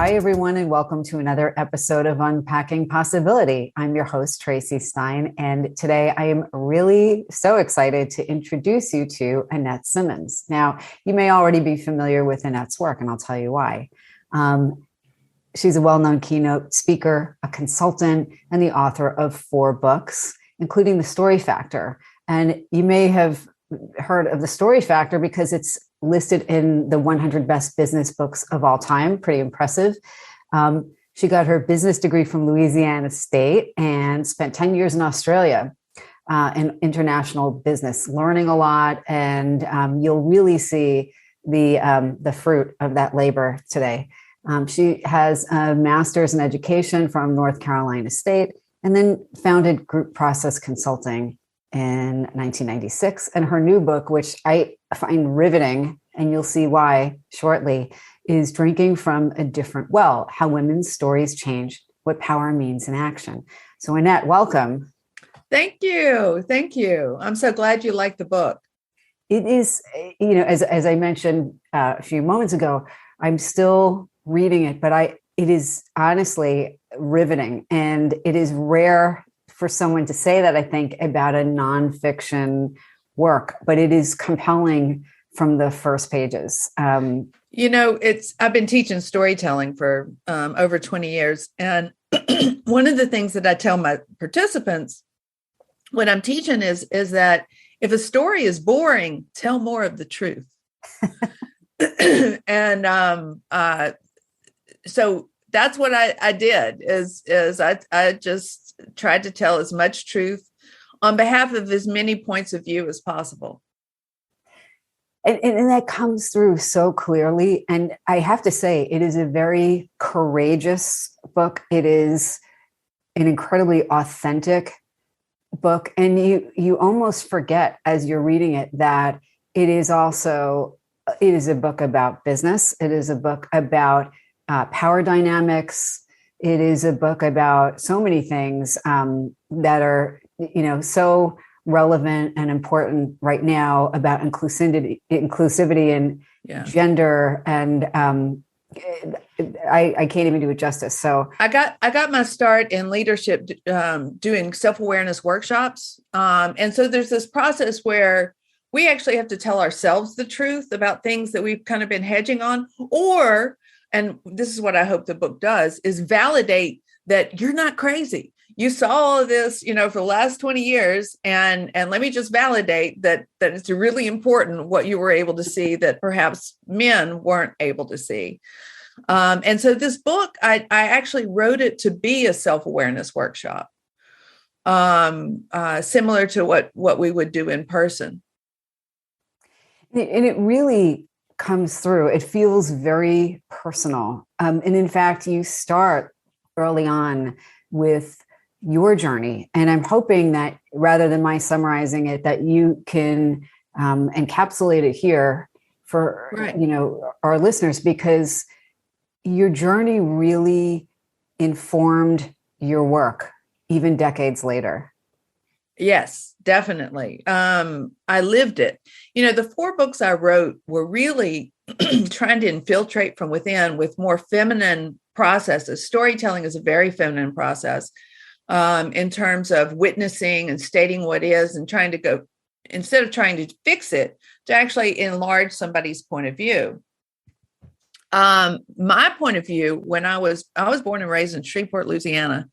Hi, everyone, and welcome to another episode of Unpacking Possibility. I'm your host, Tracy Stein, and today I am really so excited to introduce you to Annette Simmons. Now, you may already be familiar with Annette's work, and I'll tell you why. She's a well-known keynote speaker, a consultant, and the author of 4 books, including The Story Factor. And you may have heard of The Story Factor because it's listed in the 100 best business books of all time. Pretty impressive. She got her business degree from Louisiana State and spent 10 years in Australia in international business, learning a lot. And you'll really see the fruit of that labor today. She has a master's in education from North Carolina State and then founded Group Process Consulting in 1996. And her new book, which I find riveting, and you'll see why shortly, is Drinking from a Different Well, How Women's Stories Change What Power Means in Action. So Annette, welcome. Thank you. Thank you. I'm so glad you like the book. It is, as I mentioned a few moments ago, I'm still reading it, but it is honestly riveting. And it is rare for someone to say that, I think, about a nonfiction work, but it is compelling from the first pages. I've been teaching storytelling for over 20 years. And one of the things that I tell my participants when I'm teaching is that if a story is boring, tell more of the truth. And so that's what I did is I just tried to tell as much truth on behalf of as many points of view as possible. And that comes through so clearly. And I have to say, it is a very courageous book. It is an incredibly authentic book. And you almost forget as you're reading it that it is a book about business. It is a book about power dynamics. It is a book about so many things that are, so relevant and important right now about inclusivity and gender. And I can't even do it justice. So I got my start in leadership doing self-awareness workshops. And so there's this process where we actually have to tell ourselves the truth about things that we've kind of been hedging on, and this is what I hope the book does, is validate that you're not crazy. You saw all of this, for the last 20 years. And let me just validate that it's really important what you were able to see that perhaps men weren't able to see. And so this book, I actually wrote it to be a self-awareness workshop, similar to what we would do in person. And it really comes through. It feels very personal. And in fact, you start early on with your journey. And I'm hoping that rather than my summarizing it, that you can encapsulate it here for, our listeners, because your journey really informed your work even decades later. Yes, definitely. I lived it. The 4 books I wrote were really trying to infiltrate from within with more feminine processes. Storytelling is a very feminine process in terms of witnessing and stating what is and trying to go, instead of trying to fix it, to actually enlarge somebody's point of view. My point of view, when I was born and raised in Shreveport, Louisiana,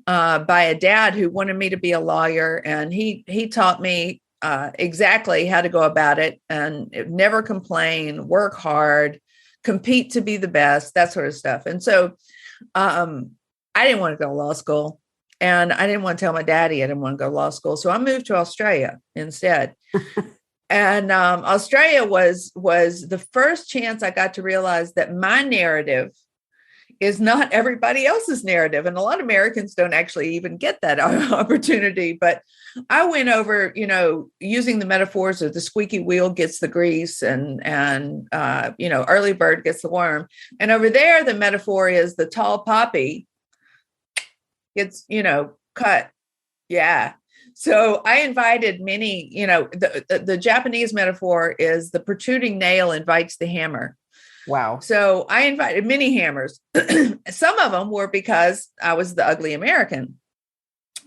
by a dad who wanted me to be a lawyer, and he taught me exactly how to go about it and never complain, work hard, compete to be the best, that sort of stuff. And so I didn't want to go to law school, and I didn't want to tell my daddy I didn't want to go to law school. So I moved to Australia instead. And Australia was the first chance I got to realize that my narrative is not everybody else's narrative. And a lot of Americans don't actually even get that opportunity. But I went over, using the metaphors of the squeaky wheel gets the grease and early bird gets the worm. And over there, the metaphor is the tall poppy gets, cut. Yeah. So I invited many, the Japanese metaphor is the protruding nail invites the hammer. Wow. So I invited many hammers. Some of them were because I was the ugly American,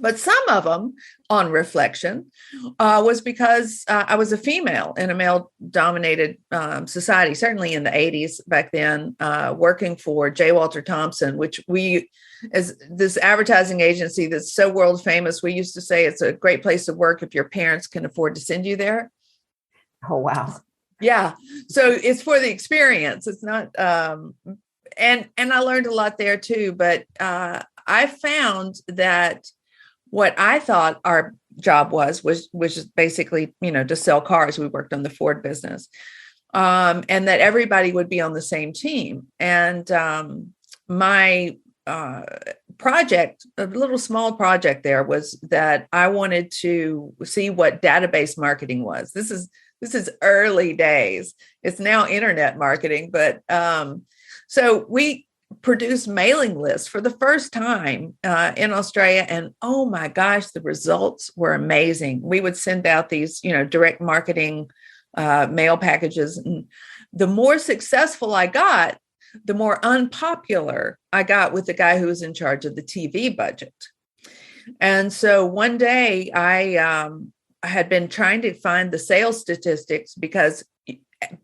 but some of them, on reflection, was because I was a female in a male-dominated society, certainly in the 80s back then, working for J. Walter Thompson, which we, as this advertising agency that's so world famous, we used to say it's a great place to work if your parents can afford to send you there. Oh, wow. Yeah. So it's for the experience. It's not, and I learned a lot there too, but I found that what I thought our job was basically, to sell cars. We worked on the Ford business, and that everybody would be on the same team. And my project, a little small project there, was that I wanted to see what database marketing was. This is early days. It's now internet marketing, but so we produced mailing lists for the first time in Australia. And oh my gosh, the results were amazing. We would send out these, direct marketing mail packages. And the more successful I got, the more unpopular I got with the guy who was in charge of the TV budget. And so one day I had been trying to find the sales statistics, because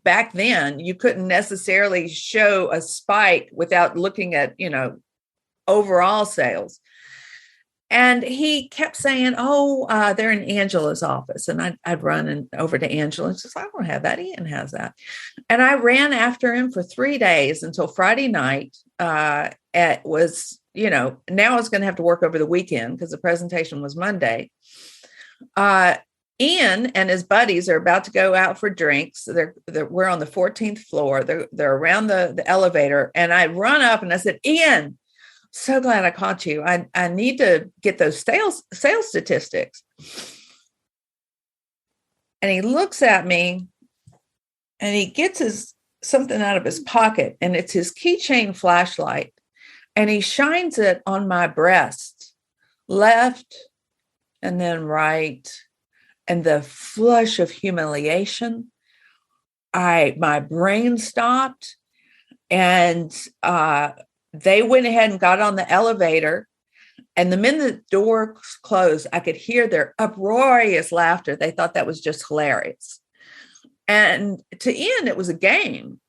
back then you couldn't necessarily show a spike without looking at, overall sales. And he kept saying, they're in Angela's office. And I'd run over to Angela and says, I don't have that. Ian has that. And I ran after him for 3 days until Friday night. It was, now I was going to have to work over the weekend because the presentation was Monday. Ian and his buddies are about to go out for drinks. We're on the 14th floor. They're around the elevator. And I run up and I said, Ian, so glad I caught you. I need to get those sales statistics. And he looks at me and he gets something out of his pocket, and it's his keychain flashlight. And he shines it on my breast, left and then right. And the flush of humiliation, my brain stopped, and they went ahead and got on the elevator. And the minute the door closed, I could hear their uproarious laughter. They thought that was just hilarious. And to Ian, it was a game.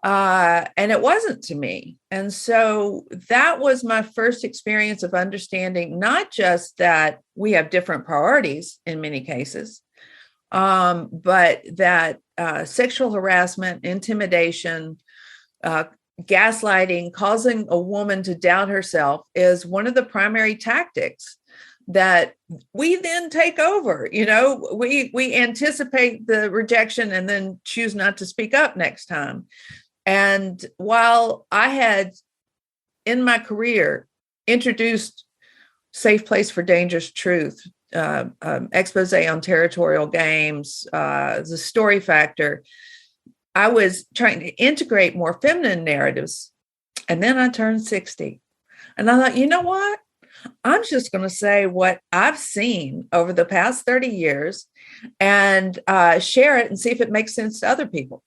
And it wasn't to me. And so that was my first experience of understanding not just that we have different priorities in many cases, but that sexual harassment, intimidation, gaslighting, causing a woman to doubt herself is one of the primary tactics that we then take over. We anticipate the rejection and then choose not to speak up next time. And while I had, in my career, introduced Safe Place for Dangerous Truth, expose on territorial games, the story factor, I was trying to integrate more feminine narratives. And then I turned 60. And I thought, you know what? I'm just going to say what I've seen over the past 30 years and share it and see if it makes sense to other people.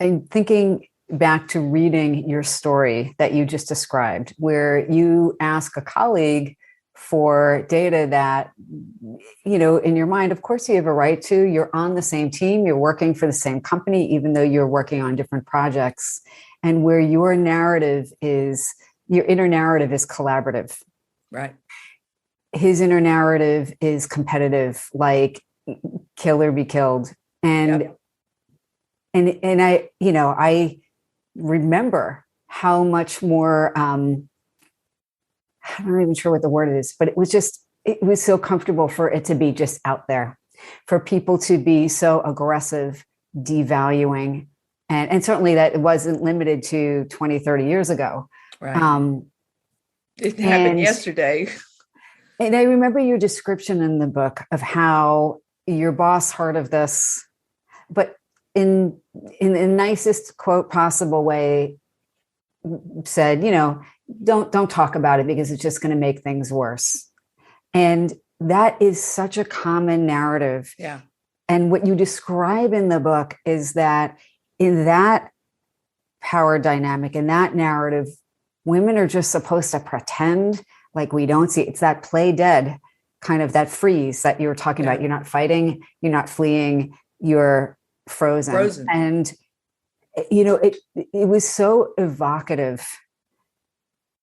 And thinking back to reading your story that you just described, where you ask a colleague for data that, in your mind, of course, you have a right to. You're on the same team. You're working for the same company, even though you're working on different projects. And where your inner narrative is collaborative. Right. His inner narrative is competitive, like kill or be killed. And yep. And I remember how much more, I'm not even sure what the word is, but it was so comfortable for it to be just out there, for people to be so aggressive, devaluing. And certainly that it wasn't limited to 20, 30 years ago. Right. It happened yesterday. And I remember your description in the book of how your boss heard of this, but in the nicest quote possible way, said, don't talk about it because it's just going to make things worse. And that is such a common narrative. Yeah. And what you describe in the book is that in that power dynamic, in that narrative, women are just supposed to pretend like we don't see. It's that play dead, kind of that freeze that you were talking about. You're not fighting, you're not fleeing, you're frozen. And, it was so evocative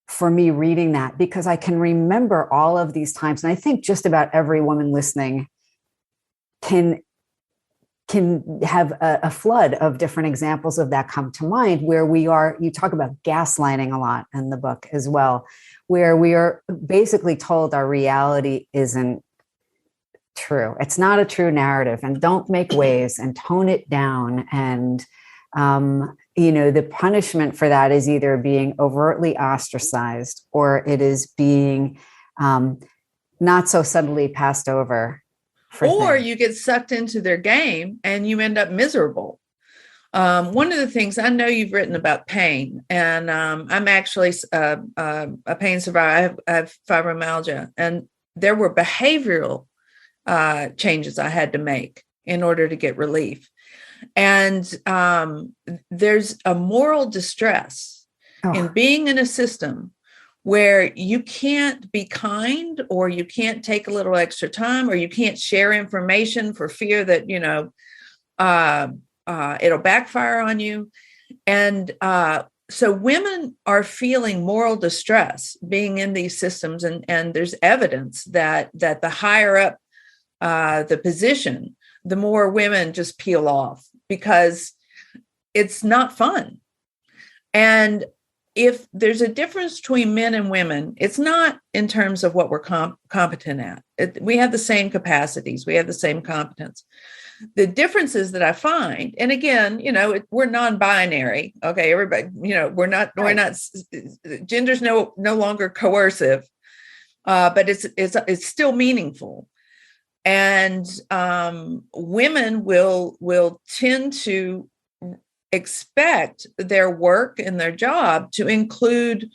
for me reading that, because I can remember all of these times. And I think just about every woman listening can have a flood of different examples of that come to mind, where you talk about gaslighting a lot in the book as well, where we are basically told our reality isn't true. It's not a true narrative, and don't make waves and tone it down. And, the punishment for that is either being overtly ostracized, or it is being not so subtly passed over. Or you get sucked into their game and you end up miserable. One of the things, I know you've written about pain, and I'm actually a pain survivor. I have fibromyalgia, and there were behavioral changes I had to make in order to get relief. And there's a moral distress in being in a system where you can't be kind, or you can't take a little extra time, or you can't share information for fear that, it'll backfire on you. And so women are feeling moral distress being in these systems. And there's evidence that the higher up the position, the more women just peel off, because it's not fun. And if there's a difference between men and women, it's not in terms of what we're competent at. We have the same capacities. We have the same competence. The differences that I find, and again, we're non-binary. Okay, everybody, we're not, gender's no longer coercive, but it's still meaningful. And women will tend to expect their work and their job to include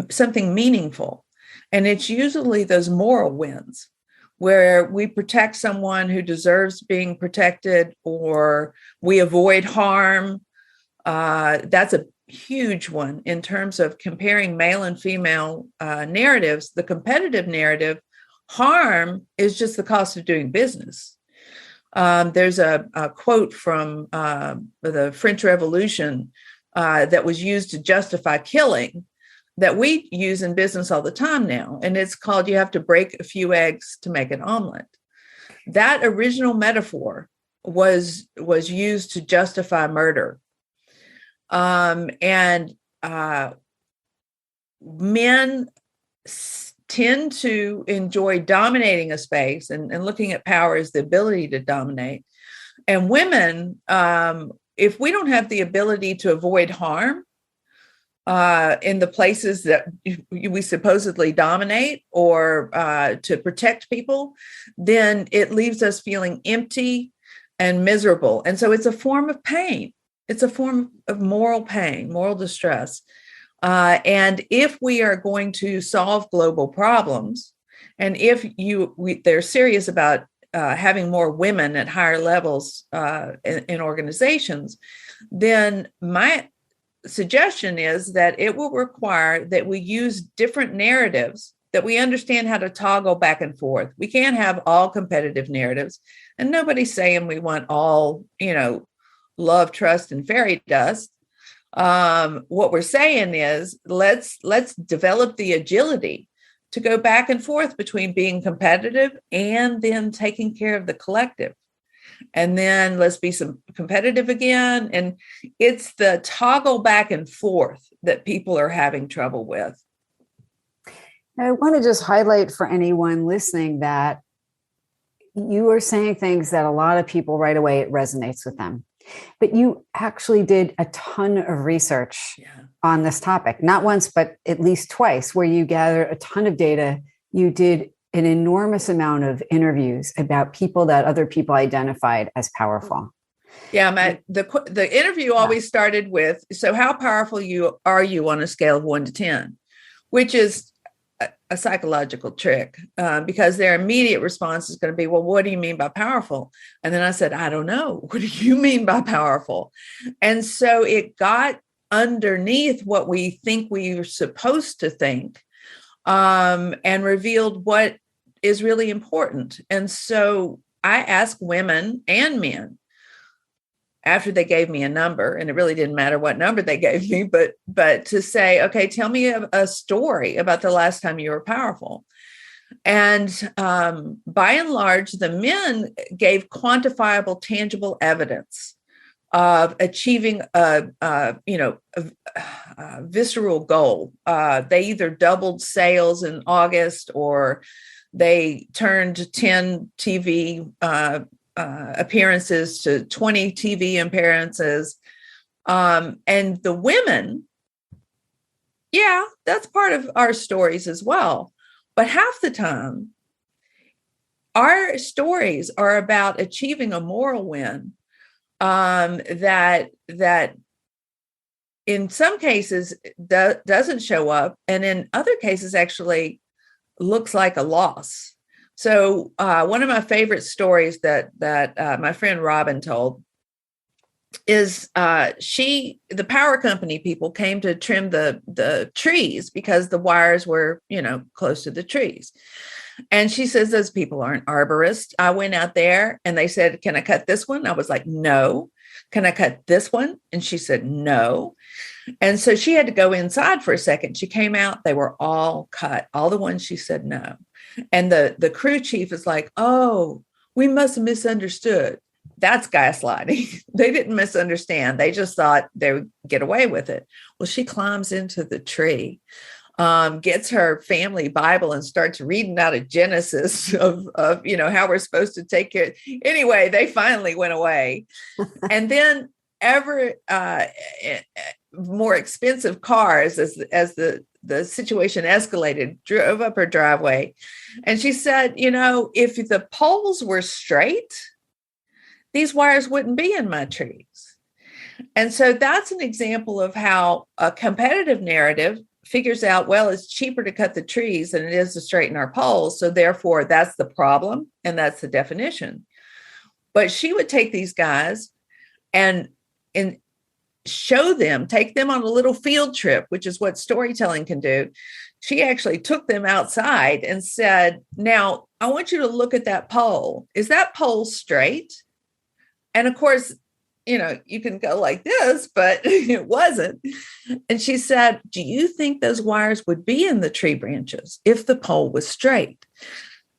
something meaningful. And it's usually those moral wins where we protect someone who deserves being protected, or we avoid harm. That's a huge one in terms of comparing male and female narratives. The competitive narrative, harm is just the cost of doing business. There's a quote from the French Revolution that was used to justify killing, that we use in business all the time now. And it's called, you have to break a few eggs to make an omelet. That original metaphor was used to justify murder. And men tend to enjoy dominating a space, and looking at power as the ability to dominate. And women, if we don't have the ability to avoid harm in the places that we supposedly dominate, or to protect people, then it leaves us feeling empty and miserable. And so it's a form of pain. It's a form of moral pain, moral distress. And if we are going to solve global problems, and if they're serious about having more women at higher levels in organizations, then my suggestion is that it will require that we use different narratives, that we understand how to toggle back and forth. We can't have all competitive narratives, and nobody's saying we want all, love, trust, and fairy dust. What we're saying is let's develop the agility to go back and forth between being competitive and then taking care of the collective. And then let's be some competitive again. And it's the toggle back and forth that people are having trouble with. I want to just highlight for anyone listening that you are saying things that a lot of people right away, it resonates with them. But you actually did a ton of research on this topic, not once, but at least twice, where you gathered a ton of data. You did an enormous amount of interviews about people that other people identified as powerful. Yeah, the interview always started with, so how powerful are you on a scale of 1 to 10, which is a psychological trick, because their immediate response is going to be, well, what do you mean by powerful? And then I said, I don't know. What do you mean by powerful? And so it got underneath what we think we are supposed to think, and revealed what is really important. And so I asked women and men, after they gave me a number, and it really didn't matter what number they gave me, but to say, okay, tell me a story about the last time you were powerful. And by and large, the men gave quantifiable, tangible evidence of achieving a visceral goal. They either doubled sales in August, or they turned 10 TV appearances to 20 TV appearances. And the women, yeah, that's part of our stories as well. But half the time, our stories are about achieving a moral win, that in some cases doesn't show up, and in other cases actually looks like a loss. So one of my favorite stories that my friend Robin told is the power company people came to trim the trees because the wires were, close to the trees. And she says, those people aren't arborists. I went out there and they said, can I cut this one? I was like, no. Can I cut this one? And she said, no. And so she had to go inside for a second. She came out, they were all cut, all the ones she said no. And the crew chief is like, oh, we must have misunderstood. That's gaslighting. They didn't misunderstand. They just thought they would get away with it. Well, she climbs into the tree, gets her family Bible and starts reading out of Genesis of how we're supposed to take care. Anyway, they finally went away. And then ever more expensive cars, as the situation escalated, drove up her driveway. And she said, if the poles were straight, these wires wouldn't be in my trees. And so that's an example of how a competitive narrative figures out, well, it's cheaper to cut the trees than it is to straighten our poles. So therefore, that's the problem. And that's the definition. But she would take these guys and show them, take them on a little field trip, which is what storytelling can do. She actually took them outside and said, now, I want you to look at that pole. Is that pole straight? And of course, you can go like this, but it wasn't. And she said, do you think those wires would be in the tree branches if the pole was straight?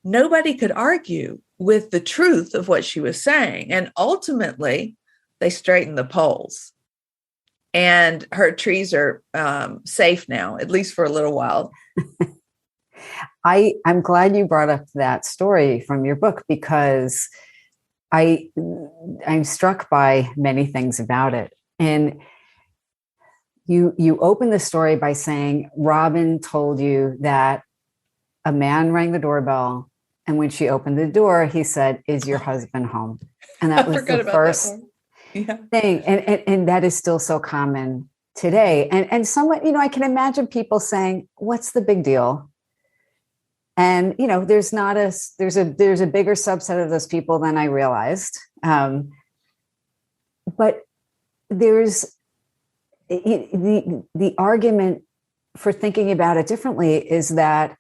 Nobody could argue with the truth of what she was saying. And ultimately, they straightened the poles. And her trees are safe now, at least for a little while. I'm glad you brought up that story from your book, because I'm struck by many things about it. And you open the story by saying Robin told you that a man rang the doorbell, and when she opened the door, he said, "Is your husband home?" And that was the first thing. And that is still so common today. And somewhat, I can imagine people saying, "What's the big deal?" And, there's a bigger subset of those people than I realized. But there's the argument for thinking about it differently is that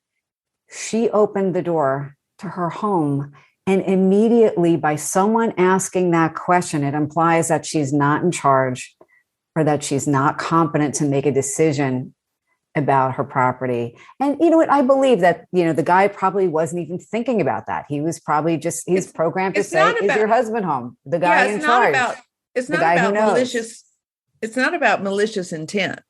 she opened the door to her home, and immediately by someone asking that question, it implies that she's not in charge or that she's not competent to make a decision about her property. And you know what? I believe that, the guy probably wasn't even thinking about that. He was probably he's programmed to say, is your husband home? The guy in charge. It's not about malicious. It's not about malicious intent.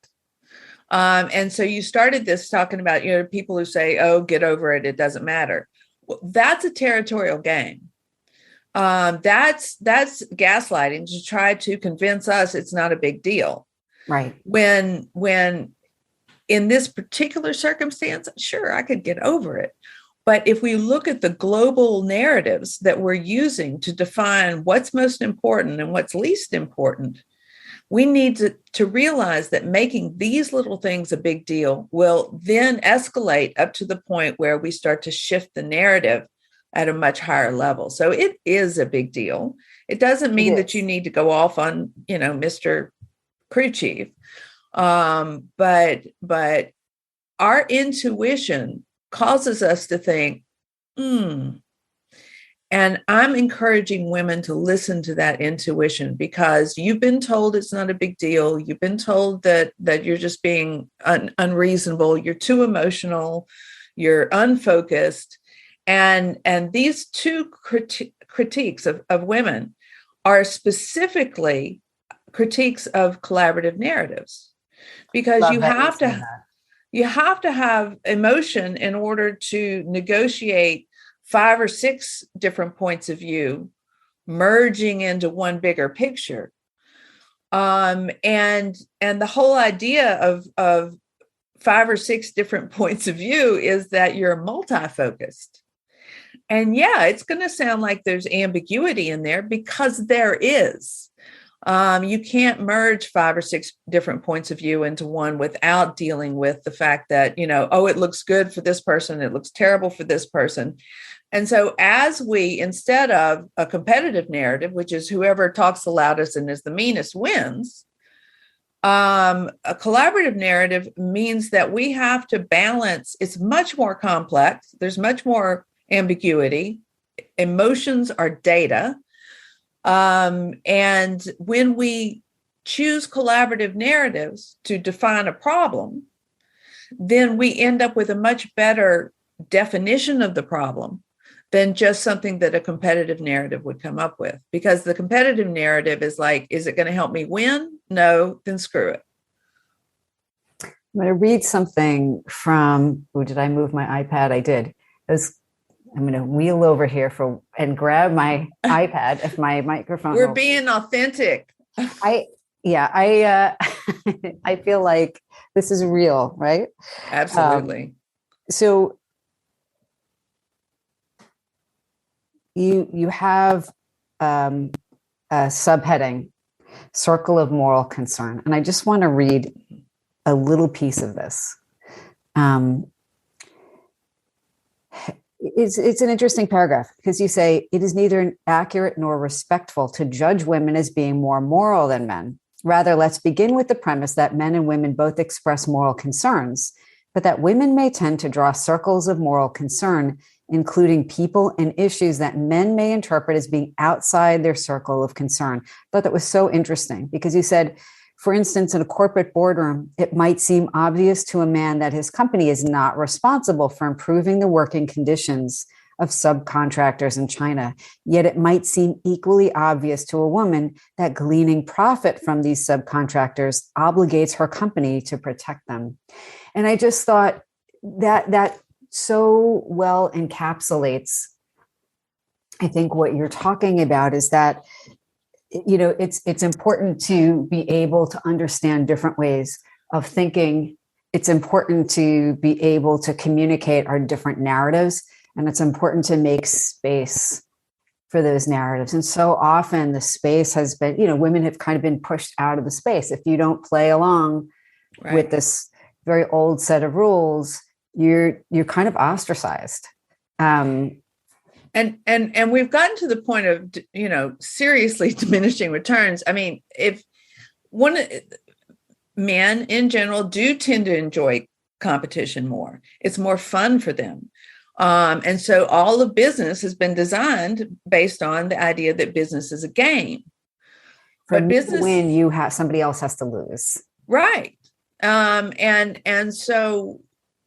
And so you started this talking about, people who say, oh, get over it. It doesn't matter. Well, that's a territorial game. That's gaslighting, to try to convince us it's not a big deal. Right. When in this particular circumstance, sure, I could get over it. But if we look at the global narratives that we're using to define what's most important and what's least important, we need to realize that making these little things a big deal will then escalate up to the point where we start to shift the narrative at a much higher level. So it is a big deal. It doesn't mean that you need to go off on, Mr. Crew Chief. But our intuition causes us to think, and I'm encouraging women to listen to that intuition, because you've been told it's not a big deal. You've been told that you're just being unreasonable. You're too emotional. You're unfocused. And these two critiques of women are specifically critiques of collaborative narratives, because you have to have emotion in order to negotiate 5 or 6 different points of view merging into one bigger picture. And the whole idea of 5 or 6 different points of view is that you're multi-focused. And yeah, it's going to sound like there's ambiguity in there, because there is. You can't merge 5 or 6 different points of view into one without dealing with the fact that, it looks good for this person, it looks terrible for this person. And so as we, instead of a competitive narrative, which is whoever talks the loudest and is the meanest wins, a collaborative narrative means that we have to balance. It's much more complex. There's much more ambiguity. Emotions are data. And when we choose collaborative narratives to define a problem, then we end up with a much better definition of the problem than just something that a competitive narrative would come up with. Because the competitive narrative is like, is it going to help me win? No, then screw it. I'm going to read something from, did I move my iPad? I did. I'm going to wheel over here and grab my iPad if my microphone. We're being authentic. I feel like this is real, right? Absolutely. So you have a subheading, Circle of Moral Concern. And I just want to read a little piece of this. It's an interesting paragraph, because you say, it is neither accurate nor respectful to judge women as being more moral than men. Rather, let's begin with the premise that men and women both express moral concerns, but that women may tend to draw circles of moral concern, including people and issues that men may interpret as being outside their circle of concern. I thought that was so interesting, because you said, for instance, in a corporate boardroom, it might seem obvious to a man that his company is not responsible for improving the working conditions of subcontractors in China. Yet it might seem equally obvious to a woman that gleaning profit from these subcontractors obligates her company to protect them. And I just thought that so well encapsulates, I think, what you're talking about, is that it's important to be able to understand different ways of thinking. It's important to be able to communicate our different narratives, and it's important to make space for those narratives. And so often the space has been, women have kind of been pushed out of the space. If you don't play along with this very old set of rules, you're kind of ostracized. And we've gotten to the point of, seriously diminishing returns. I mean, if men in general do tend to enjoy competition more, it's more fun for them. And so all of business has been designed based on the idea that business is a game. But business, when somebody else has to lose. Right. And so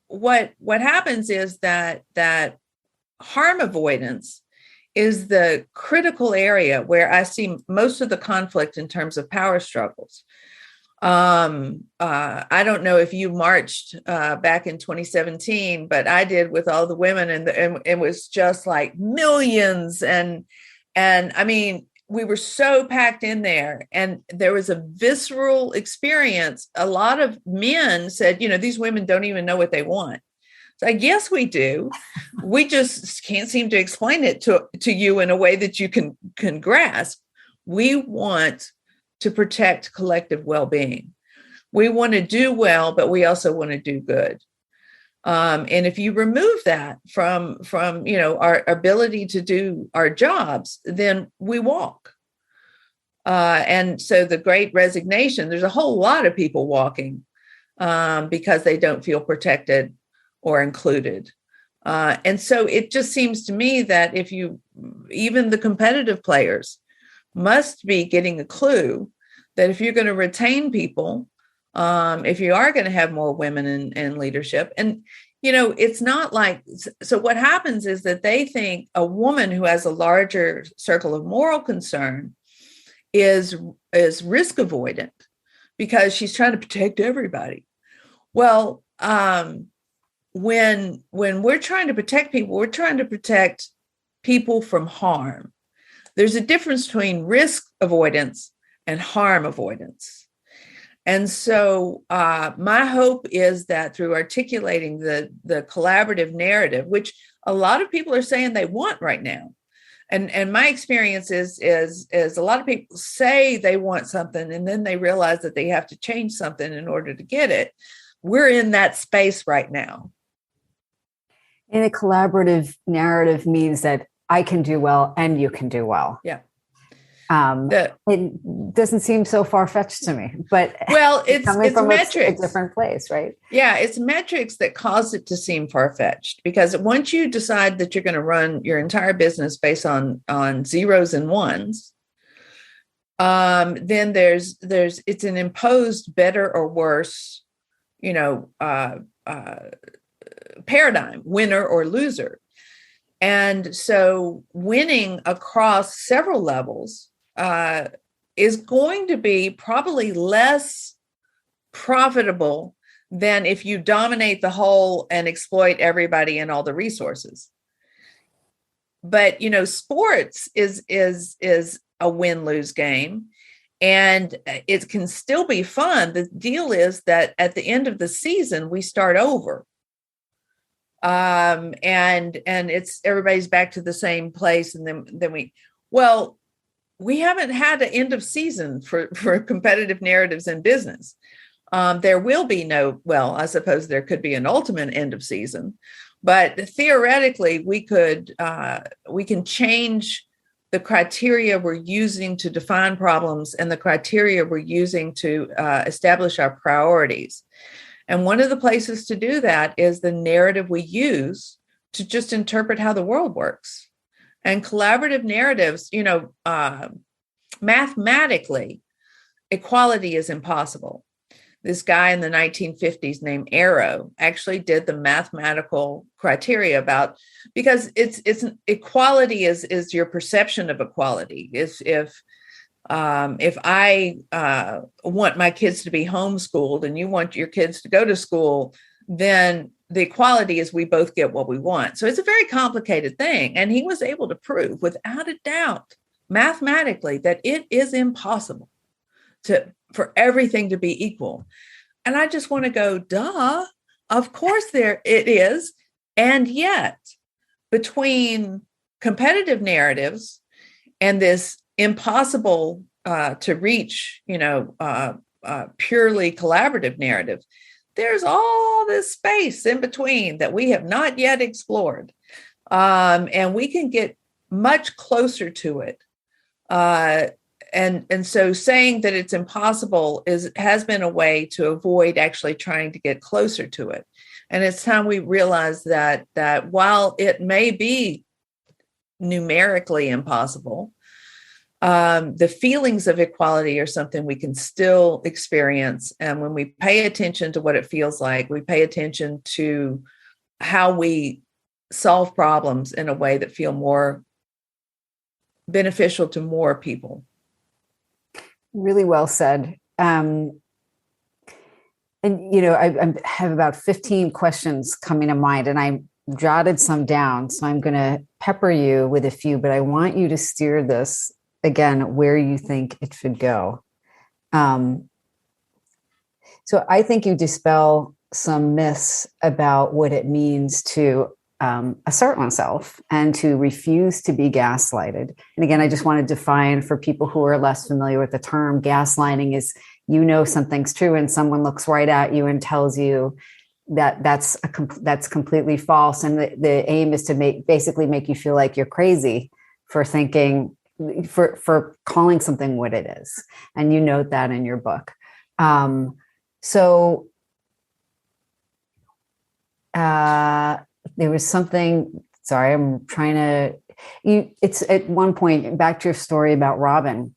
what happens is that harm avoidance is the critical area where I see most of the conflict in terms of power struggles. I don't know if you marched back in 2017, but I did with all the women, and it was just like millions. And I mean, we were so packed in there, and there was a visceral experience. A lot of men said, these women don't even know what they want. So I guess we do. We just can't seem to explain it to you in a way that you can grasp. We want to protect collective well-being. We want to do well, but we also want to do good. And if you remove that from our ability to do our jobs, then we walk. And so the Great Resignation, there's a whole lot of people walking because they don't feel protected or included. And so it just seems to me that even the competitive players must be getting a clue that if you're going to retain people, if you are going to have more women in leadership, and it's not like, so what happens is that they think a woman who has a larger circle of moral concern is risk avoidant because she's trying to protect everybody. Well, when we're trying to protect people, we're trying to protect people from harm. There's a difference between risk avoidance and harm avoidance. And so my hope is that through articulating the collaborative narrative, which a lot of people are saying they want right now, and my experience is a lot of people say they want something and then they realize that they have to change something in order to get it. We're in that space right now. And a collaborative narrative means that I can do well and you can do well. Yeah. It doesn't seem so far-fetched to me, but it's coming from metrics. A different place, right? Yeah, it's metrics that cause it to seem far-fetched, because once you decide that you're going to run your entire business based on zeros and ones, then it's an imposed better or worse, paradigm, winner or loser. And so winning across several levels is going to be probably less profitable than if you dominate the whole and exploit everybody and all the resources. But, sports is a win-lose game, and it can still be fun. The deal is that at the end of the season, we start over. And it's everybody's back to the same place. And then we haven't had an end of season for competitive narratives in business. There will be I suppose there could be an ultimate end of season, but theoretically we can change the criteria we're using to define problems and the criteria we're using to establish our priorities. And one of the places to do that is the narrative we use to just interpret how the world works. And collaborative narratives, mathematically, equality is impossible. This guy in the 1950s named Arrow actually did the mathematical criteria because it's equality is your perception of equality. If I want my kids to be homeschooled and you want your kids to go to school, then the equality is we both get what we want. So it's a very complicated thing. And he was able to prove without a doubt, mathematically, that it is impossible for everything to be equal. And I just want to go, duh, of course it is. And yet, between competitive narratives and this impossible to reach, purely collaborative narrative, there's all this space in between that we have not yet explored. And we can get much closer to it. And so saying that it's impossible has been a way to avoid actually trying to get closer to it. And it's time we realize that while it may be numerically impossible, the feelings of equality are something we can still experience. And when we pay attention to what it feels like, we pay attention to how we solve problems in a way that feel more beneficial to more people. Really well said. I have about 15 questions coming to mind, and I jotted some down. So I'm going to pepper you with a few, but I want you to steer this again where you think it should go. So I think you dispel some myths about what it means to assert oneself and to refuse to be gaslighted. And again, I just want to define for people who are less familiar with the term, gaslighting is, something's true and someone looks right at you and tells you that that's completely false. And the aim is to basically make you feel like you're crazy for thinking, for calling something what it is. And you note that in your book. There was something, sorry, I'm trying to, it's at one point, back to your story about Robin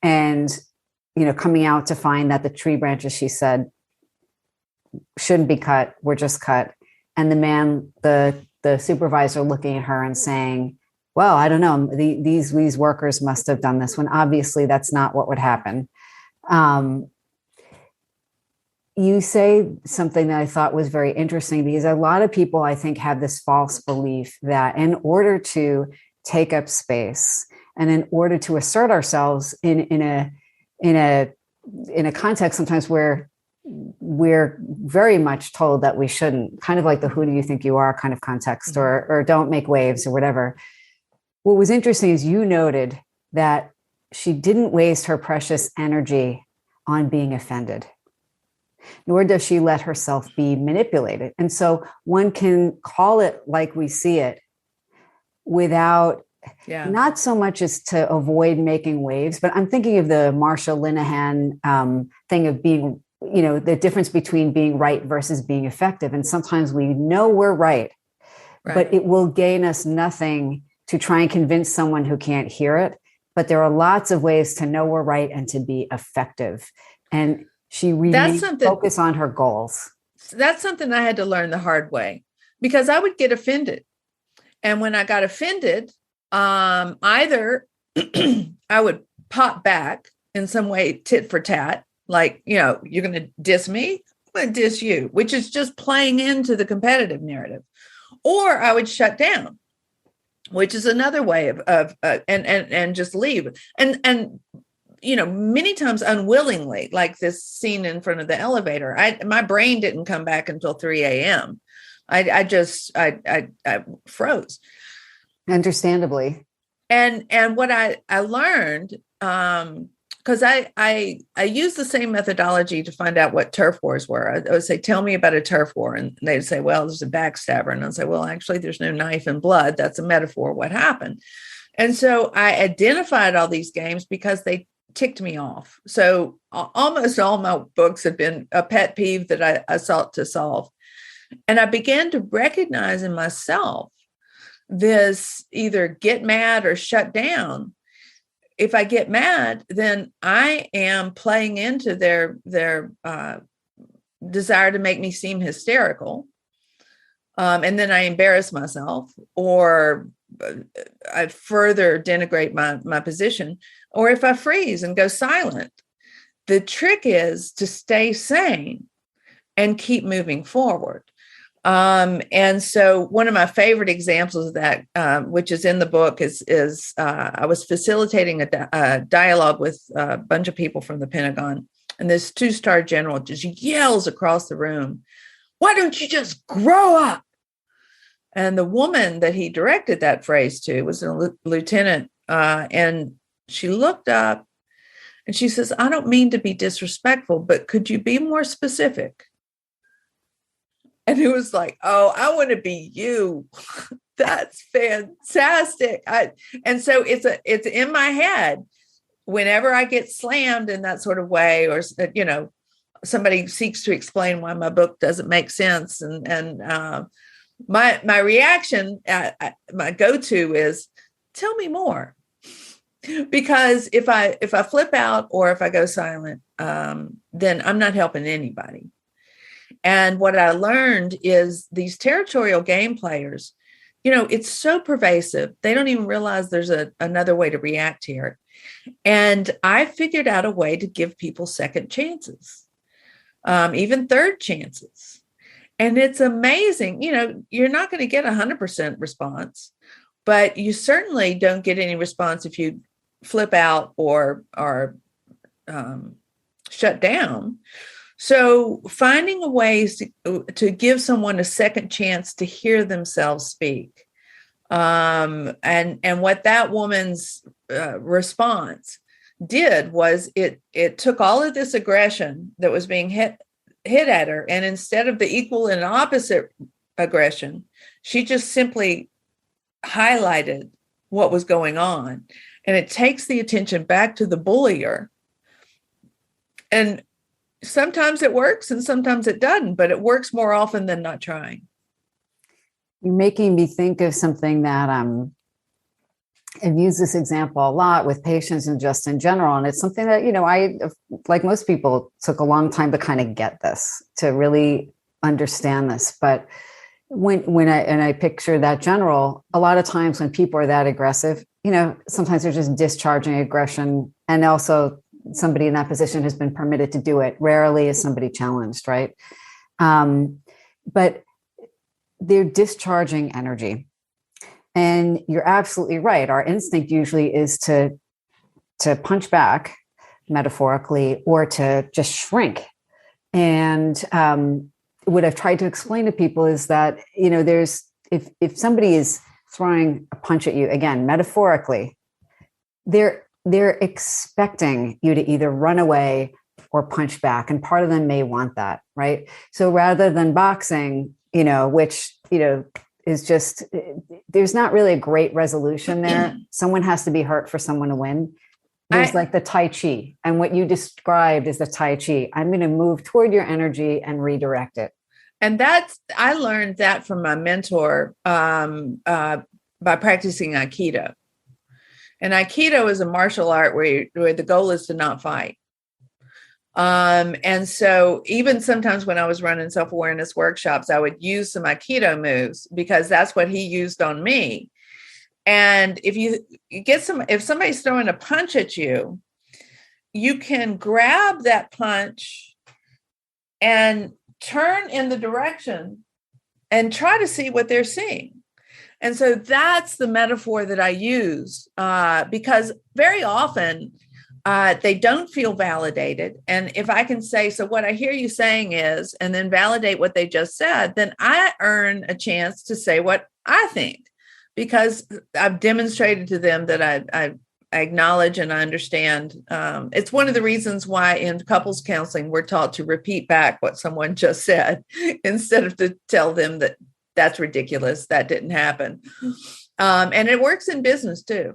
and, coming out to find that the tree branches, she said, shouldn't be cut, were just cut. And the man, the supervisor looking at her and saying, well, I don't know, these workers must have done this, when obviously that's not what would happen. You say something that I thought was very interesting, because a lot of people, I think, have this false belief that in order to take up space and in order to assert ourselves in a context sometimes where we're very much told that we shouldn't, kind of like the who do you think you are kind of context, or don't make waves or whatever. What was interesting is you noted that she didn't waste her precious energy on being offended, nor does she let herself be manipulated. And so one can call it like we see it without, not so much as to avoid making waves, but I'm thinking of the Marsha Linehan thing of being, the difference between being right versus being effective. And sometimes we know we're right, but it will gain us nothing to try and convince someone who can't hear it. But there are lots of ways to know we're right and to be effective. And she remained focused on her goals. That's something I had to learn the hard way, because I would get offended. And when I got offended, either I would pop back in some way, tit for tat, like, you're going to diss me, I'm going to diss you, which is just playing into the competitive narrative. Or I would shut down, which is another way of and just leave. And many times unwillingly, like this scene in front of the elevator, my brain didn't come back until 3 a.m. I froze. Understandably. And what I learned, because I use the same methodology to find out what turf wars were. I would say, tell me about a turf war. And they'd say, well, there's a backstabber. And I'd say, well, actually, there's no knife and blood. That's a metaphor. What happened? And so I identified all these games because they ticked me off. So almost all my books have been a pet peeve that I sought to solve. And I began to recognize in myself this either get mad or shut down. If I get mad, then I am playing into their desire to make me seem hysterical. And then I embarrass myself, or I further denigrate my position. Or if I freeze and go silent, the trick is to stay sane and keep moving forward. And so one of my favorite examples of that, which is in the book, is I was facilitating a dialogue with a bunch of people from the Pentagon, and this 2-star general just yells across the room, "Why don't you just grow up?" And the woman that he directed that phrase to was a lieutenant, and she looked up and she says, "I don't mean to be disrespectful, but could you be more specific?" And it was like, oh, I want to be you. That's fantastic. And so it's in my head whenever I get slammed in that sort of way, or somebody seeks to explain why my book doesn't make sense, and my reaction, my go-to is, tell me more. Because if I flip out or if I go silent, then I'm not helping anybody. And what I learned is these territorial game players, it's so pervasive. They don't even realize there's another way to react here. And I figured out a way to give people second chances, even third chances. And it's amazing. You're not going to get 100% response, but you certainly don't get any response if you flip out or shut down. So finding a ways to give someone a second chance to hear themselves speak. And what that woman's response did was it took all of this aggression that was being hit at her, and instead of the equal and opposite aggression, she just simply highlighted what was going on, and it takes the attention back to the bullier. And sometimes it works and sometimes it doesn't, but it works more often than not trying. You're making me think of something that I've used this example a lot with patients and just in general. And it's something that, I, like most people, took a long time to kind of get this, to really understand this. But when I picture that general, a lot of times when people are that aggressive, sometimes they're just discharging aggression. And also somebody in that position has been permitted to do it. Rarely is somebody challenged, right? But they're discharging energy. And you're absolutely right. Our instinct usually is to punch back, metaphorically, or to just shrink. And what I've tried to explain to people is that, there's, if somebody is throwing a punch at you, again, metaphorically, they're expecting you to either run away or punch back. And part of them may want that, right? So rather than boxing, which, is just, there's not really a great resolution there. Someone has to be hurt for someone to win. There's like the Tai Chi. And what you described is the Tai Chi. I'm going to move toward your energy and redirect it. And I learned that from my mentor by practicing Aikido. And Aikido is a martial art where the goal is to not fight. And so even sometimes when I was running self-awareness workshops, I would use some Aikido moves because that's what he used on me. And if somebody's throwing a punch at you, you can grab that punch and turn in the direction and try to see what they're seeing. And so that's the metaphor that I use because very often they don't feel validated. And if I can say, so what I hear you saying is, and then validate what they just said, then I earn a chance to say what I think, because I've demonstrated to them that I acknowledge and I understand. It's one of the reasons why in couples counseling, we're taught to repeat back what someone just said instead of to tell them that that's ridiculous, that didn't happen. And it works in business too.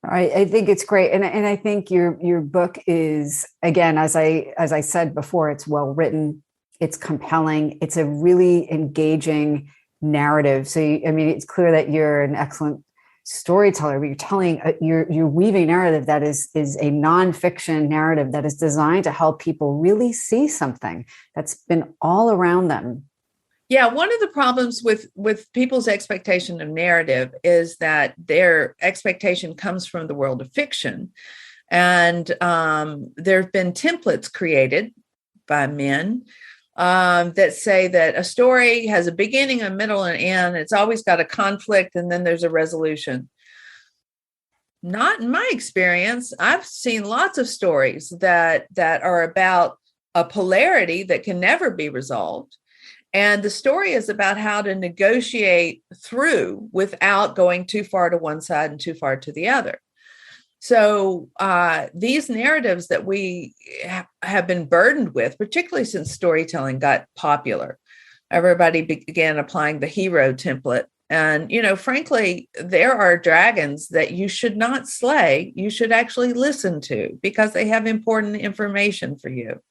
I think it's great. And I think your book is, again, as I said before, it's well written, it's compelling, it's a really engaging narrative. So, it's clear that you're an excellent storyteller, but you're weaving narrative that is a nonfiction narrative that is designed to help people really see something that's been all around them. Yeah, one of the problems with people's expectation of narrative is that their expectation comes from the world of fiction. And there have been templates created by men that say that a story has a beginning, a middle, and end. It's always got a conflict, and then there's a resolution. Not in my experience. I've seen lots of stories that are about a polarity that can never be resolved. And the story is about how to negotiate through without going too far to one side and too far to the other. So these narratives that we have been burdened with, particularly since storytelling got popular, everybody began applying the hero template. And, frankly, there are dragons that you should not slay. You should actually listen to because they have important information for you.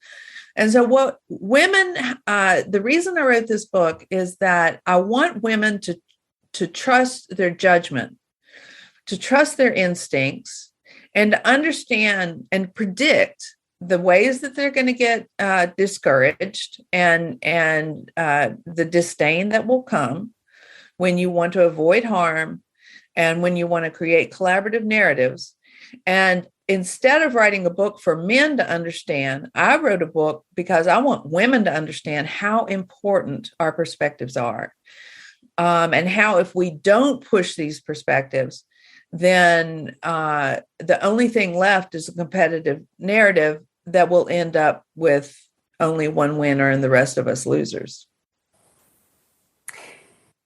And so what women, the reason I wrote this book is that I want women to trust their judgment, to trust their instincts, and to understand and predict the ways that they're going to get discouraged and the disdain that will come when you want to avoid harm and when you want to create collaborative narratives. And instead of writing a book for men to understand, I wrote a book because I want women to understand how important our perspectives are. And how if we don't push these perspectives, then the only thing left is a competitive narrative that will end up with only one winner and the rest of us losers.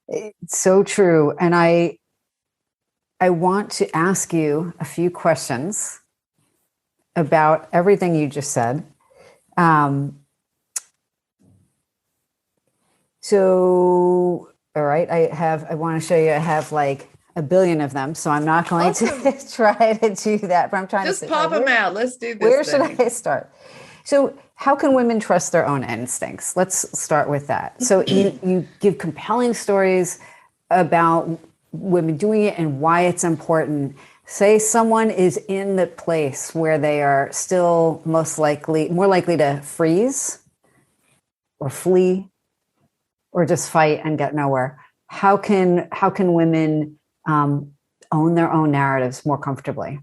It's so true. And I want to ask you a few questions about everything you just said. So, all right, I want to show you, I have like a billion of them. So I'm not going to try to do that, but I'm trying just to pop them out. Let's do this. Where should I start? So how can women trust their own instincts? Let's start with that. So you give compelling stories about women doing it and why it's important. Say someone is in the place where they are still more likely to freeze or flee or just fight and get nowhere. How can women own their own narratives more comfortably?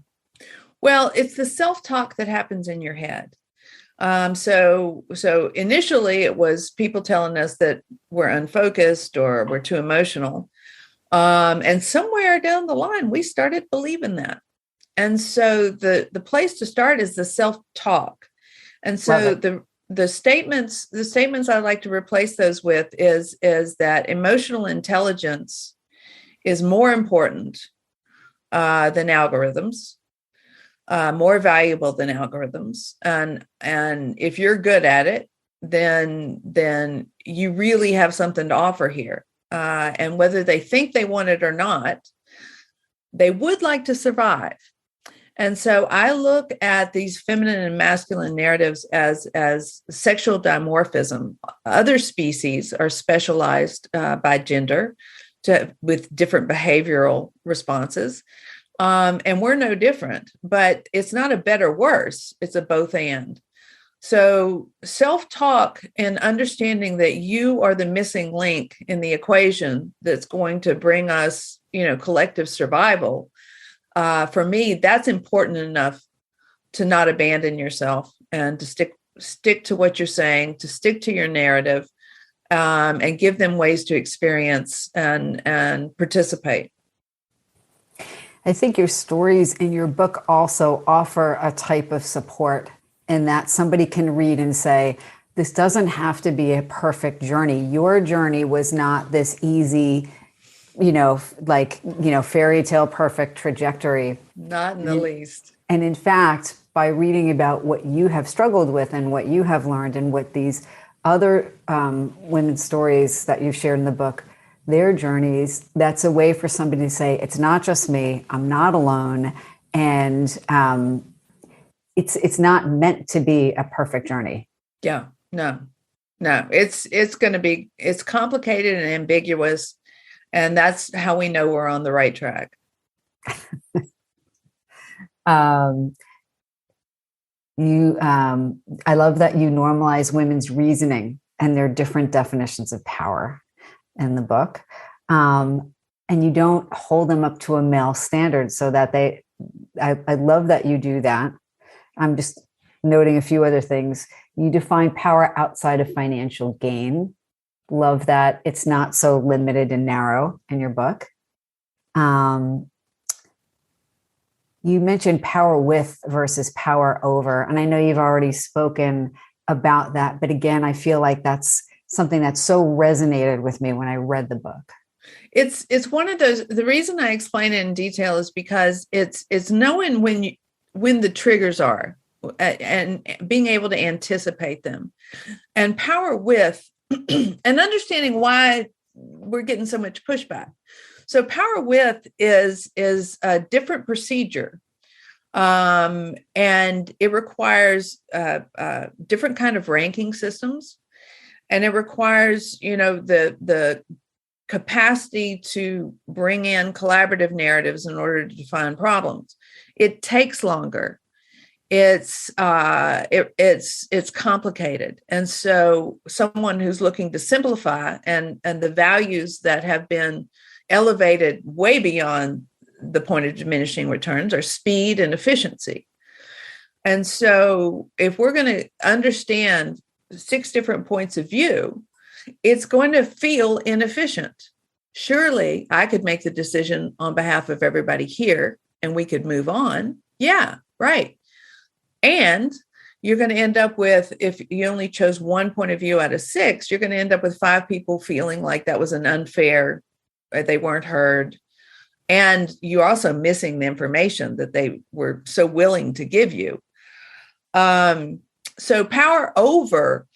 Well, it's the self-talk that happens in your head. So initially it was people telling us that we're unfocused or we're too emotional. And somewhere down the line, we started believing that. And so the place to start is the self-talk. And so the statements I like to replace those with is that emotional intelligence is more important than algorithms, more valuable than algorithms. And if you're good at it, then you really have something to offer here. And whether they think they want it or not, they would like to survive. And so I look at these feminine and masculine narratives as sexual dimorphism. Other species are specialized by gender with different behavioral responses. And we're no different, but it's not a better, worse. It's a both and. So self-talk and understanding that you are the missing link in the equation that's going to bring us, collective survival. For me, that's important enough to not abandon yourself and to stick to what you're saying, to stick to your narrative, and give them ways to experience and participate. I think your stories in your book also offer a type of support in that somebody can read and say, this doesn't have to be a perfect journey. Your journey was not this easy, fairy tale perfect trajectory. Not in the least. And in fact, by reading about what you have struggled with and what you have learned and what these other women's stories that you've shared in the book, their journeys, that's a way for somebody to say, it's not just me, I'm not alone. And it's not meant to be a perfect journey. Yeah, no, it's going to be, it's complicated and ambiguous. And that's how we know we're on the right track. I love that you normalize women's reasoning and their different definitions of power in the book. And you don't hold them up to a male standard so that I love that you do that. I'm just noting a few other things. You define power outside of financial gain. Love that it's not so limited and narrow in your book. You mentioned power with versus power over. And I know you've already spoken about that. But again, I feel like that's something that so resonated with me when I read the book. It's one of those, the reason I explain it in detail is because it's knowing when the triggers are and being able to anticipate them, and power with and understanding why we're getting so much pushback. So power with is a different procedure. And it requires different kind of ranking systems. And it requires, the capacity to bring in collaborative narratives in order to define problems. It takes longer. It's complicated. And so someone who's looking to simplify and the values that have been elevated way beyond the point of diminishing returns are speed and efficiency. And so if we're going to understand 6 different points of view, it's going to feel inefficient. Surely I could make the decision on behalf of everybody here and we could move on. Yeah, right. And you're going to end up with, if you only chose one point of view out of 6, you're going to end up with 5 people feeling like that was an unfair, or they weren't heard. And you're also missing the information that they were so willing to give you. So power over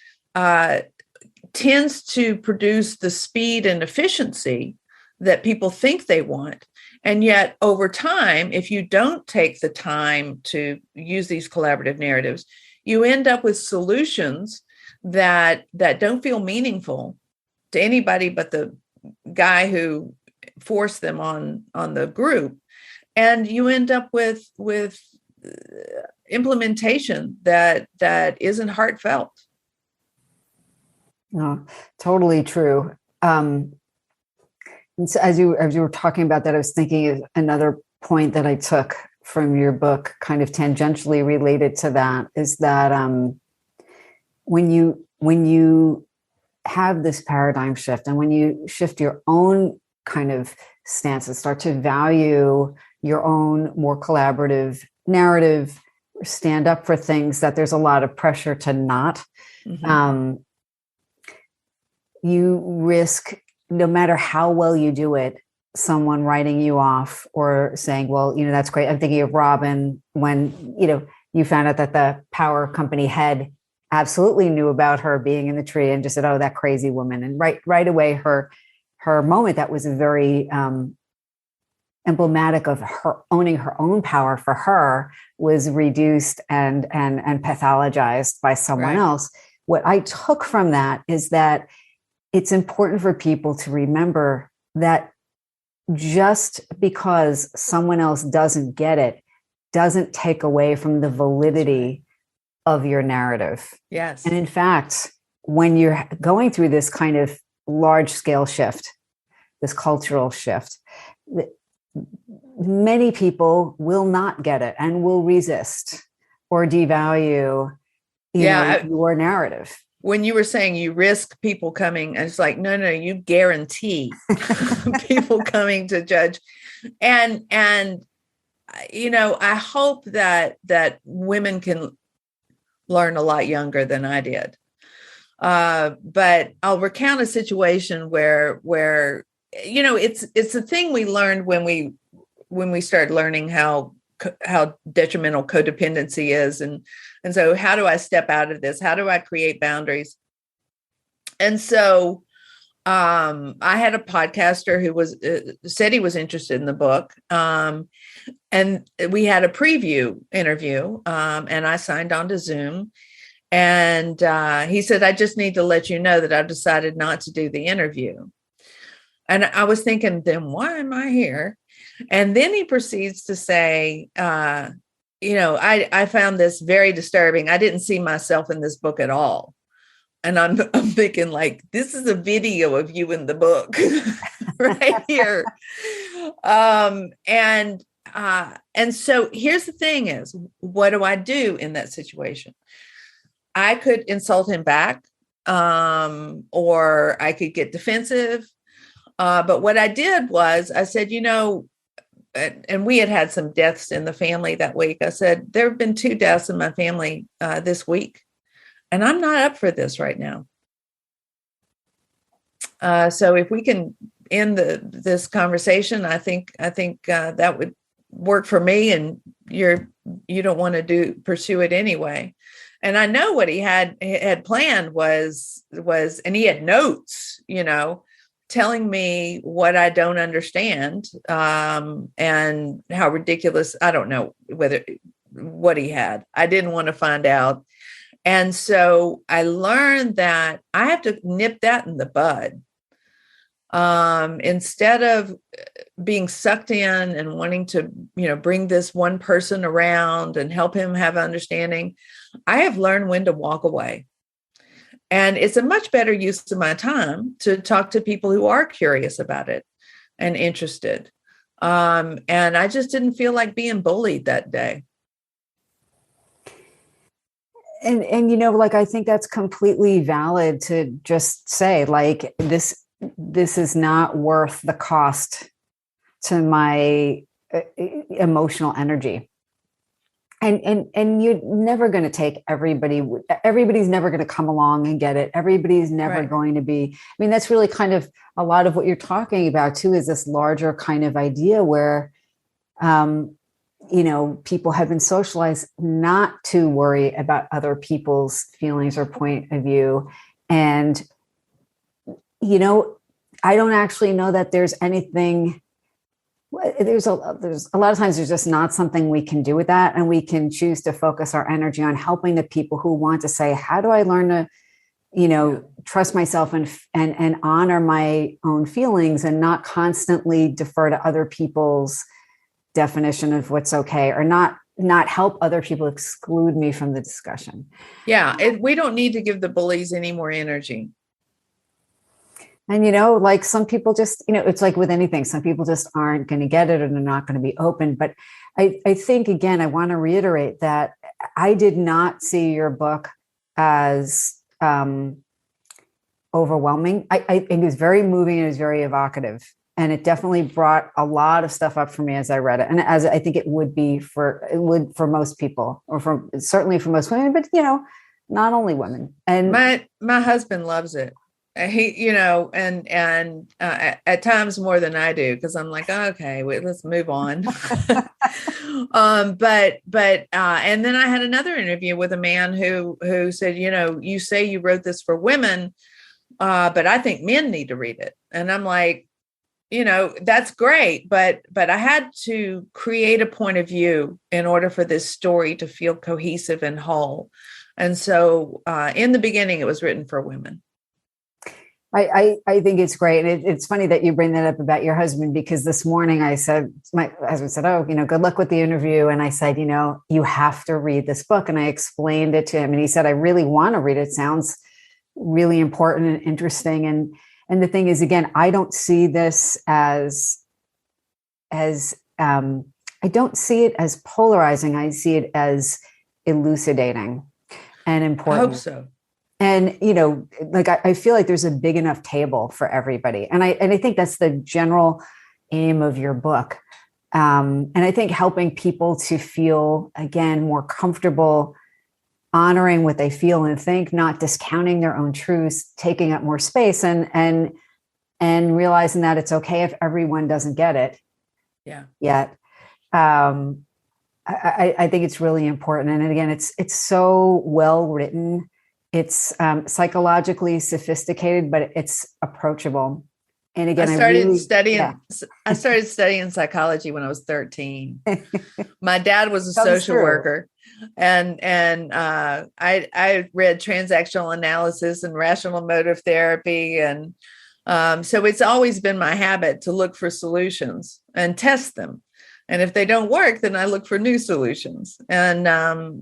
tends to produce the speed and efficiency that people think they want. And yet over time, if you don't take the time to use these collaborative narratives, you end up with solutions that don't feel meaningful to anybody but the guy who forced them on the group. And you end up with implementation that isn't heartfelt. No, totally true. And so as you were talking about that, I was thinking of another point that I took from your book, kind of tangentially related to that, is that when you have this paradigm shift, and when you shift your own kind of stance and start to value your own more collaborative narrative, stand up for things that there's a lot of pressure to not, you risk, no matter how well you do it, someone writing you off or saying, well, that's great. I'm thinking of Robin when, you found out that the power company head absolutely knew about her being in the tree and just said, oh, that crazy woman. And right away, her moment that was very emblematic of her owning her own power for her was reduced and pathologized by someone else. What I took from that is that it's important for people to remember that just because someone else doesn't get it doesn't take away from the validity of your narrative. Yes. And in fact, when you're going through this kind of large scale shift, this cultural shift, many people will not get it and will resist or devalue your narrative. When you were saying you risk people coming, it's like, no, you guarantee people coming to judge. And I hope that women can learn a lot younger than I did. But I'll recount a situation where it's a thing we learned when we started learning how detrimental codependency is. And so how do I step out of this? How do I create boundaries? And so I had a podcaster who was said he was interested in the book. And we had a preview interview, and I signed on to Zoom. And he said, I just need to let you know that I've decided not to do the interview. And I was thinking, then why am I here? And then he proceeds to say, I found this very disturbing. I didn't see myself in this book at all. And I'm thinking, like, this is a video of you in the book right here. And so here's the thing is, what do I do in that situation? I could insult him back, or I could get defensive. But what I did was I said, and we had some deaths in the family that week. I said, there have been 2 deaths in my family this week, and I'm not up for this right now. So if we can end this conversation, I think that would work for me, and you don't want to pursue it anyway. And I know what he had planned was, and he had notes, telling me what I don't understand, and how ridiculous. I don't know what he had. I didn't want to find out. And so I learned that I have to nip that in the bud. Instead of being sucked in and wanting to, bring this one person around and help him have understanding, I have learned when to walk away. And it's a much better use of my time to talk to people who are curious about it and interested. And I just didn't feel like being bullied that day. And I think that's completely valid to just say, like, this is not worth the cost to my emotional energy. and you're never going to take everybody's never going to come along and get it. Everybody's never Right. going to be, I mean, that's really kind of a lot of what you're talking about too, is this larger kind of idea where, people have been socialized not to worry about other people's feelings or point of view. And, I don't actually know that there's anything. There's a lot of times there's just not something we can do with that, and we can choose to focus our energy on helping the people who want to say, how do I learn to trust myself and honor my own feelings, and not constantly defer to other people's definition of what's okay, or not help other people exclude me from the discussion. Yeah. We don't need to give the bullies any more energy. And, like some people just, it's like with anything, some people just aren't going to get it, or they're not going to be open. But I think, again, I want to reiterate that I did not see your book as overwhelming. I think it was very moving and it was very evocative. And it definitely brought a lot of stuff up for me as I read it. And as I think it would for most people, or certainly for most women, but, not only women. And my husband loves it. He, at times more than I do, because I'm like, oh, okay, wait, let's move on. But and then I had another interview with a man who said, you say you wrote this for women, but I think men need to read it. And I'm like, that's great, but I had to create a point of view in order for this story to feel cohesive and whole. And so in the beginning, it was written for women. I think it's great. And it's funny that you bring that up about your husband, because this morning my husband said, oh, good luck with the interview. And I said, you have to read this book. And I explained it to him, and he said, I really want to read it. It sounds really important and interesting. And the thing is, again, I don't see this as I don't see it as polarizing. I see it as elucidating and important. I hope so. And, like, I feel like there's a big enough table for everybody. And I think that's the general aim of your book. And I think helping people to feel, again, more comfortable honoring what they feel and think, not discounting their own truths, taking up more space, and realizing that it's okay if everyone doesn't get it. Yeah. Yet. I think it's really important. And again, it's so well written. It's psychologically sophisticated, but it's approachable. And again, I started studying psychology when I was 13. My dad was a social worker, and I read transactional analysis and rational motive therapy, and so it's always been my habit to look for solutions and test them. And if they don't work, then I look for new solutions. And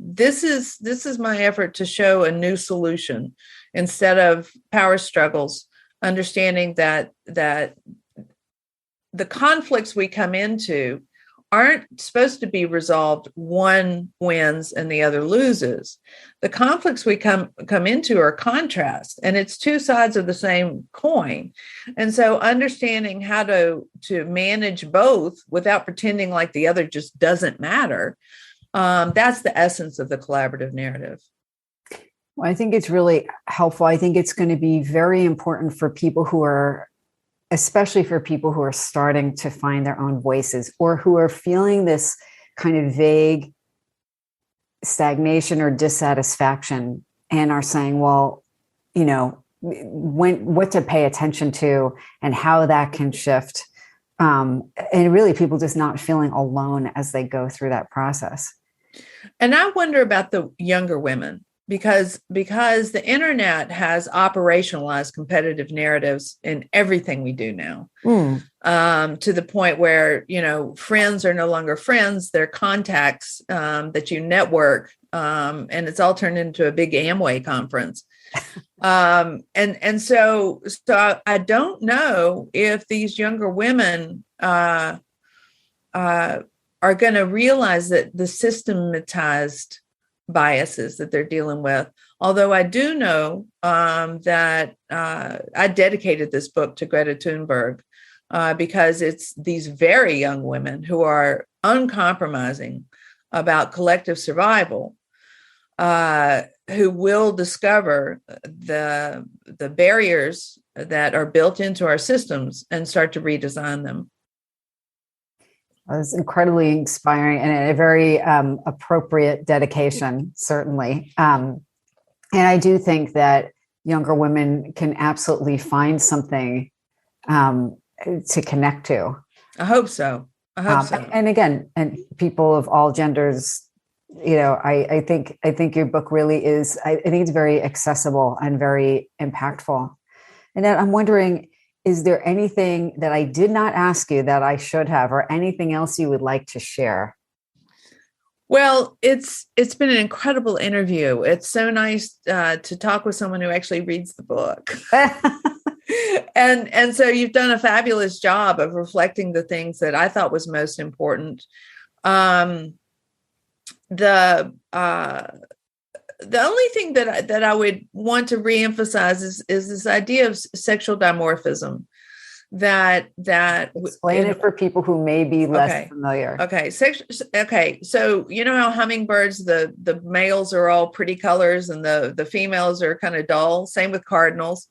this is my effort to show a new solution instead of power struggles, understanding that the conflicts we come into aren't supposed to be resolved. One wins and the other loses. The conflicts we come into are contrast, and it's two sides of the same coin. And so understanding how to manage both without pretending like the other just doesn't matter, that's the essence of the collaborative narrative. Well, I think it's really helpful. I think it's going to be very important for people especially for people who are starting to find their own voices, or who are feeling this kind of vague stagnation or dissatisfaction, and are saying, well, what to pay attention to and how that can shift. And really people just not feeling alone as they go through that process. And I wonder about the younger women, because the internet has operationalized competitive narratives in everything we do now, to the point where, friends are no longer friends, they're contacts that you network, and it's all turned into a big Amway conference. And so I don't know if these younger women are going to realize that the systematized biases that they're dealing with. Although I do know that I dedicated this book to Greta Thunberg because it's these very young women who are uncompromising about collective survival, who will discover the barriers that are built into our systems and start to redesign them. It was incredibly inspiring and a very appropriate dedication, certainly. And I do think that younger women can absolutely find something to connect to. I hope so. And again, and people of all genders, I think your book really is, I think it's very accessible and very impactful. And then I'm wondering, is there anything that I did not ask you that I should have, or anything else you would like to share? Well, it's been an incredible interview. It's so nice to talk with someone who actually reads the book. And so you've done a fabulous job of reflecting the things that I thought was most important. The only thing that I would want to reemphasize is this idea of sexual dimorphism. That explain it for people who may be less familiar. Okay. So you know how hummingbirds, the males are all pretty colors and the females are kind of dull. Same with cardinals.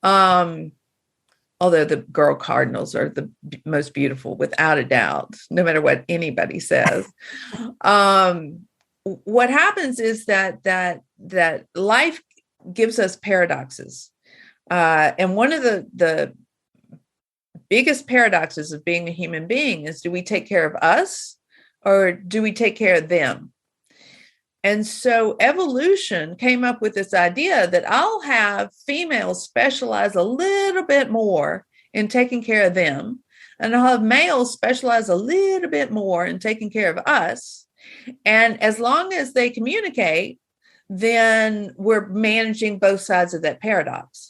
Although the girl cardinals are the most beautiful, without a doubt, no matter what anybody says. What happens is that life gives us paradoxes. And one of the biggest paradoxes of being a human being is, do we take care of us or do we take care of them? And so evolution came up with this idea that I'll have females specialize a little bit more in taking care of them, and I'll have males specialize a little bit more in taking care of us. And as long as they communicate, then we're managing both sides of that paradox.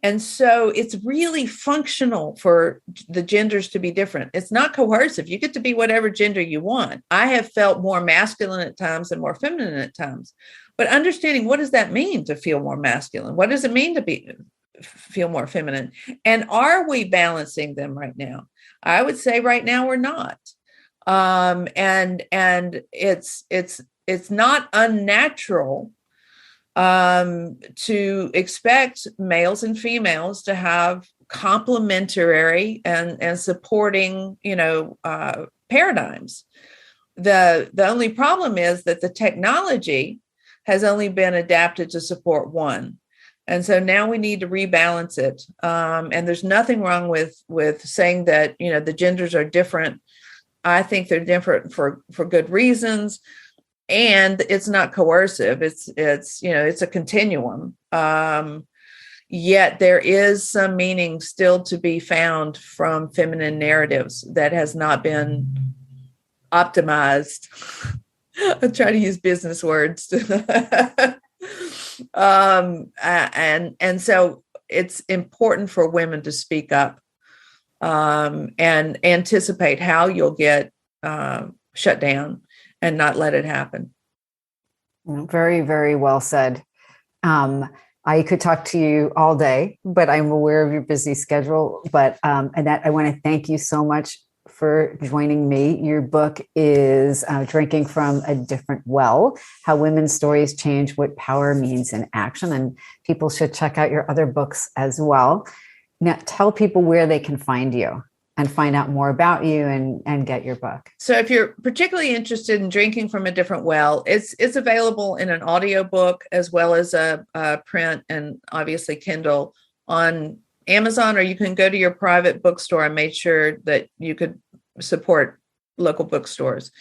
And so it's really functional for the genders to be different. It's not coercive. You get to be whatever gender you want. I have felt more masculine at times and more feminine at times. But understanding, what does that mean to feel more masculine? What does it mean to feel more feminine? And are we balancing them right now? I would say right now we're not. And it's not unnatural to expect males and females to have complementary and supporting, paradigms. The only problem is that the technology has only been adapted to support one. And so now we need to rebalance it. And there's nothing wrong with saying that, the genders are different. I think they're different for good reasons. And it's not coercive. It's a continuum. Yet there is some meaning still to be found from feminine narratives that has not been optimized. I try to use business words. And so it's important for women to speak up and anticipate how you'll get shut down and not let it happen. Very, very well said. I could talk to you all day, but I'm aware of your busy schedule. But Annette, I want to thank you so much for joining me. Your book is Drinking from a Different Well, How Women's Stories Change What Power Means in Action. And people should check out your other books as well. Now, tell people where they can find you and find out more about you and get your book. So if you're particularly interested in Drinking from a Different Well, it's available in an audiobook as well as a print and obviously Kindle on Amazon, or you can go to your private bookstore. I made sure that you could support local bookstores.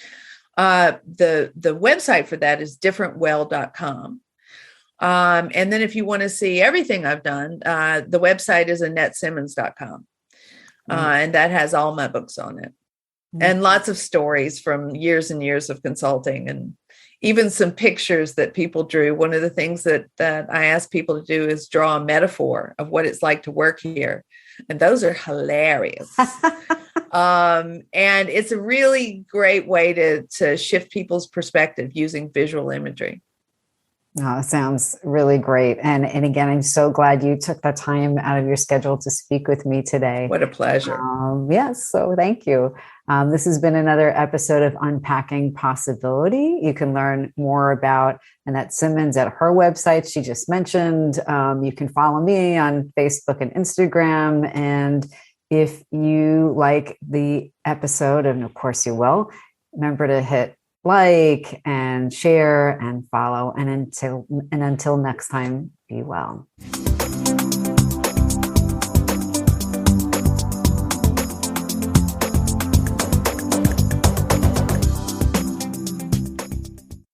The website for that is differentwell.com. And then if you want to see everything I've done, the website is AnnetteSimmons.com. And that has all my books on it. And lots of stories from years and years of consulting, and even some pictures that people drew. One of the things that I ask people to do is draw a metaphor of what it's like to work here. And those are hilarious. And it's a really great way to shift people's perspective using visual imagery. Oh, sounds really great. And again, I'm so glad you took the time out of your schedule to speak with me today. What a pleasure. Yes, so thank you. This has been another episode of Unpacking Possibility. You can learn more about Annette Simmons at her website she just mentioned. You can follow me on Facebook and Instagram. And if you like the episode, and of course you will, remember to hit like and share and follow. And until next time, be well.